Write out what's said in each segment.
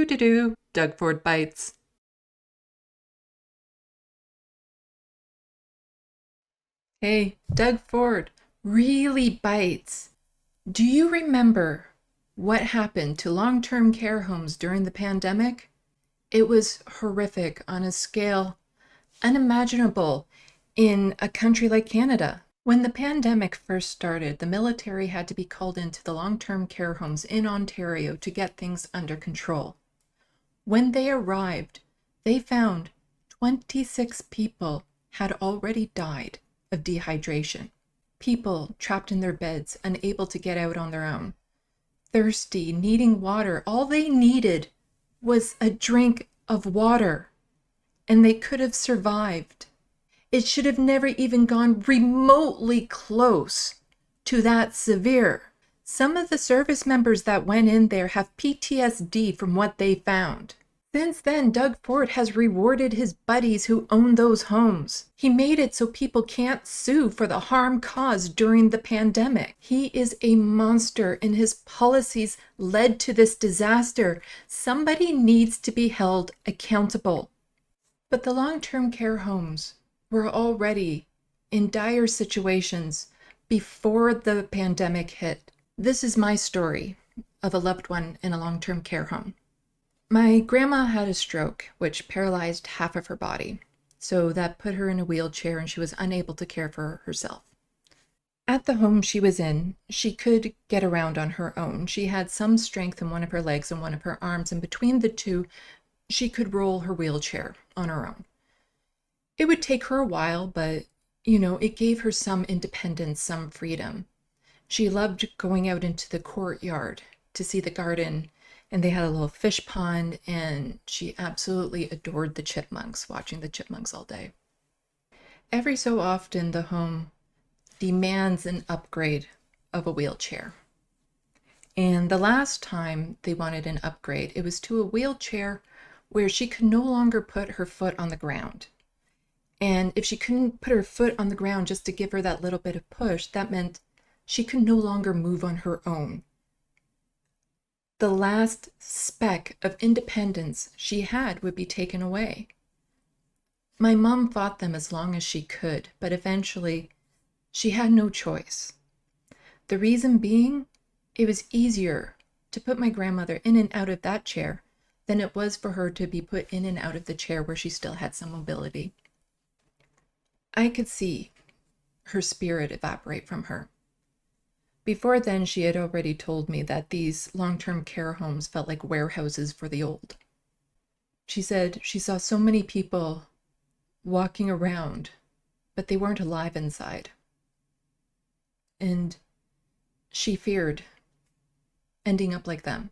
Doug Ford bites. Hey, Doug Ford really bites. Do you remember what happened to long-term care homes during the pandemic? It was horrific on a scale unimaginable in a country like Canada. When the pandemic first started, the military had to be called into the long-term care homes in Ontario to get things under control. When they arrived, they found 26 people had already died of dehydration. People trapped in their beds, unable to get out on their own, thirsty, needing water. All they needed was a drink of water, and they could have survived. It should have never even gone remotely close to that severe. Some of the service members that went in there have PTSD from what they found. Since then, Doug Ford has rewarded his buddies who own those homes. He made it so people can't sue for the harm caused during the pandemic. He is a monster, and his policies led to this disaster. Somebody needs to be held accountable. But the long-term care homes were already in dire situations before the pandemic hit. This is my story of a loved one in a long-term care home. My grandma had a stroke, which paralyzed half of her body, so that put her in a wheelchair and she was unable to care for herself. At the home she was in, she could get around on her own. She had some strength in one of her legs and one of her arms, and between the two, she could roll her wheelchair on her own. It would take her a while, but, it gave her some independence, some freedom. She loved going out into the courtyard to see the garden, and they had a little fish pond, and she absolutely adored the chipmunks, watching the chipmunks all day. Every so often, the home demands an upgrade of a wheelchair. And the last time they wanted an upgrade, it was to a wheelchair where she could no longer put her foot on the ground. And if she couldn't put her foot on the ground just to give her that little bit of push, that meant she could no longer move on her own. The last speck of independence she had would be taken away. My mom fought them as long as she could, but eventually she had no choice. The reason being, it was easier to put my grandmother in and out of that chair than it was for her to be put in and out of the chair where she still had some mobility. I could see her spirit evaporate from her. Before then, she had already told me that these long-term care homes felt like warehouses for the old. She said she saw so many people walking around, but they weren't alive inside. And she feared ending up like them.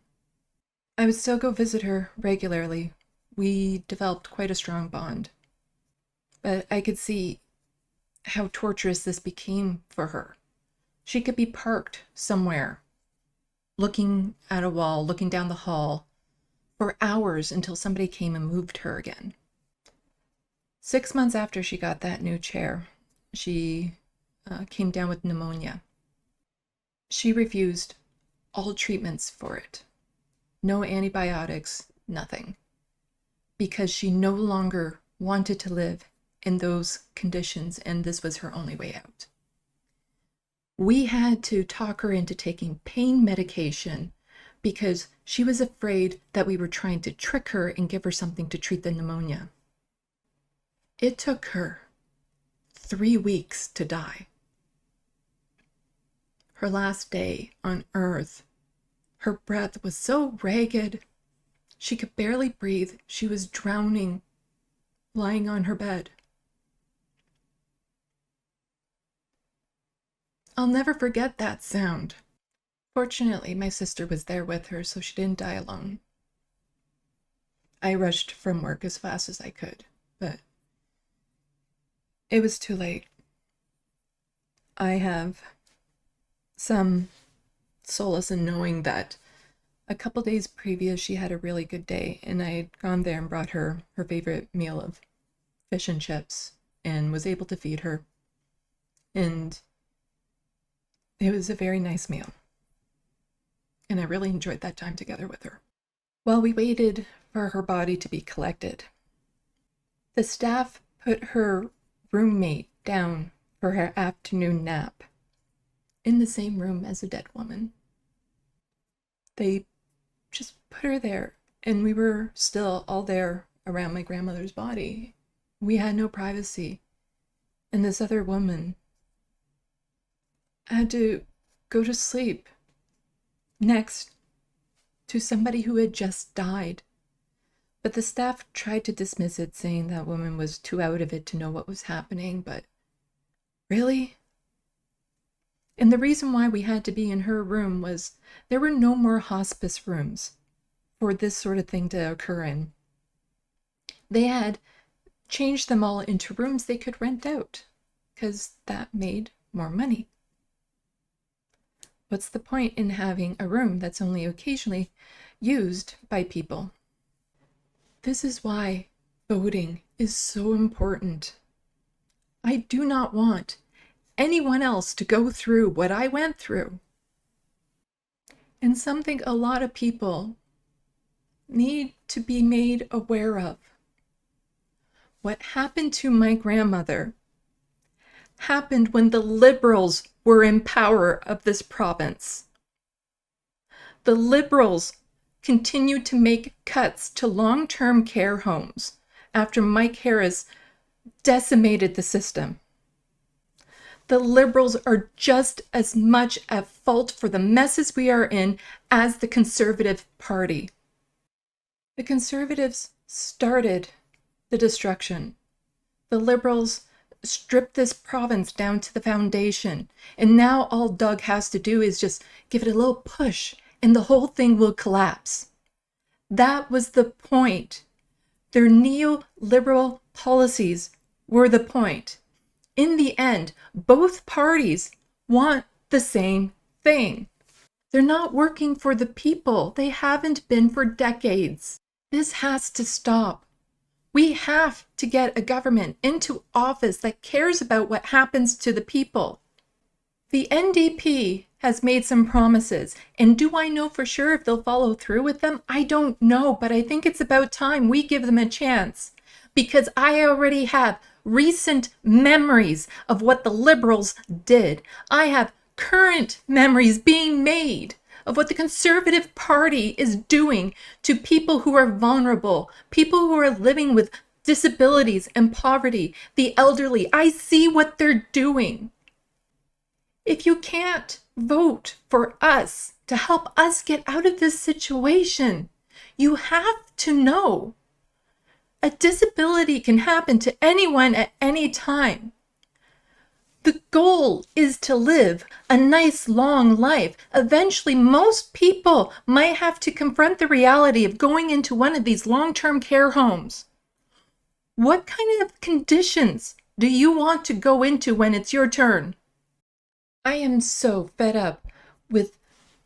I would still go visit her regularly. We developed quite a strong bond. But I could see how torturous this became for her. She could be parked somewhere, looking at a wall, looking down the hall, for hours until somebody came and moved her again. 6 months after she got that new chair, she came down with pneumonia. She refused all treatments for it. No antibiotics, nothing. Because she no longer wanted to live in those conditions, and this was her only way out. We had to talk her into taking pain medication because she was afraid that we were trying to trick her and give her something to treat the pneumonia. It took her 3 weeks to die. Her last day on earth, her breath was so ragged, she could barely breathe. She was drowning, lying on her bed. I'll never forget that sound. Fortunately, my sister was there with her, so she didn't die alone. I rushed from work as fast as I could, but it was too late. I have some solace in knowing that a couple days previous, she had a really good day, and I had gone there and brought her her favorite meal of fish and chips and was able to feed her. And it was a very nice meal. And I really enjoyed that time together with her. While we waited for her body to be collected, the staff put her roommate down for her afternoon nap in the same room as a dead woman. They just put her there, and we were still all there around my grandmother's body. We had no privacy. And this other woman had to go to sleep next to somebody who had just died. But the staff tried to dismiss it, saying that woman was too out of it to know what was happening. But really? And the reason why we had to be in her room was there were no more hospice rooms for this sort of thing to occur in. They had changed them all into rooms they could rent out because that made more money. What's the point in having a room that's only occasionally used by people? This is why voting is so important. I do not want anyone else to go through what I went through. And something a lot of people need to be made aware of. What happened to my grandmother happened when the Liberals were in power of this province. The Liberals continued to make cuts to long-term care homes after Mike Harris decimated the system. The Liberals are just as much at fault for the messes we are in as the Conservative Party. The Conservatives started the destruction. The Liberals stripped this province down to the foundation, and now all Doug has to do is just give it a little push, and the whole thing will collapse. That was the point. Their neoliberal policies were the point. In the end, both parties want the same thing. They're not working for the people. They haven't been for decades. This has to stop. We have to get a government into office that cares about what happens to the people. The NDP has made some promises, and do I know for sure if they'll follow through with them? I don't know, but I think it's about time we give them a chance, because I already have recent memories of what the Liberals did. I have current memories being made of what the Conservative Party is doing to people who are vulnerable, people who are living with disabilities and poverty, the elderly. I see what they're doing. If you can't vote for us to help us get out of this situation, you have to know a disability can happen to anyone at any time. The goal is to live a nice long life. Eventually, most people might have to confront the reality of going into one of these long-term care homes. What kind of conditions do you want to go into when it's your turn? I am so fed up with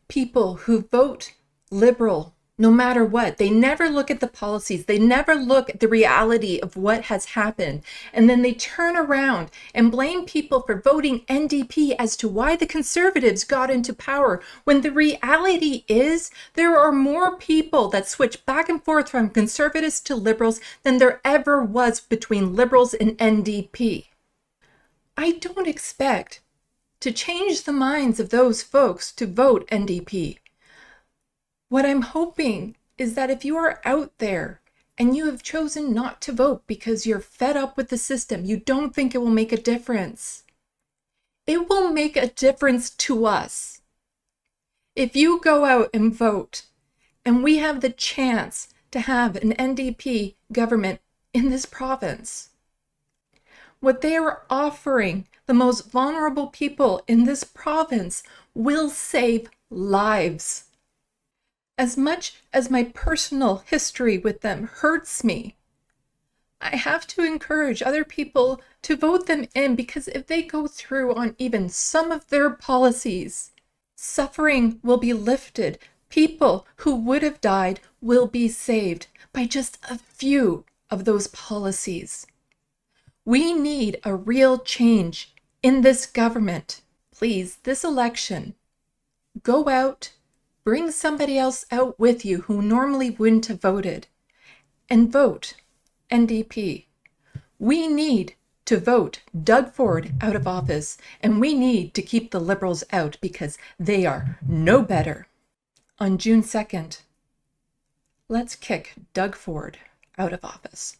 people who vote Liberal no matter what. They never look at the policies. They never look at the reality of what has happened. And then they turn around and blame people for voting NDP as to why the Conservatives got into power, when the reality is there are more people that switch back and forth from Conservatives to Liberals than there ever was between Liberals and NDP. I don't expect to change the minds of those folks to vote NDP. What I'm hoping is that if you are out there and you have chosen not to vote because you're fed up with the system, you don't think it will make a difference. It will make a difference to us. If you go out and vote and we have the chance to have an NDP government in this province, what they are offering the most vulnerable people in this province will save lives. As much as my personal history with them hurts me, I have to encourage other people to vote them in, because if they go through on even some of their policies, suffering will be lifted. People who would have died will be saved by just a few of those policies. We need a real change in this government. Please, this election, go out, Bring somebody else out with you who normally wouldn't have voted. And vote NDP. We need to vote Doug Ford out of office, and we need to keep the Liberals out because they are no better. On June 2nd, let's kick Doug Ford out of office.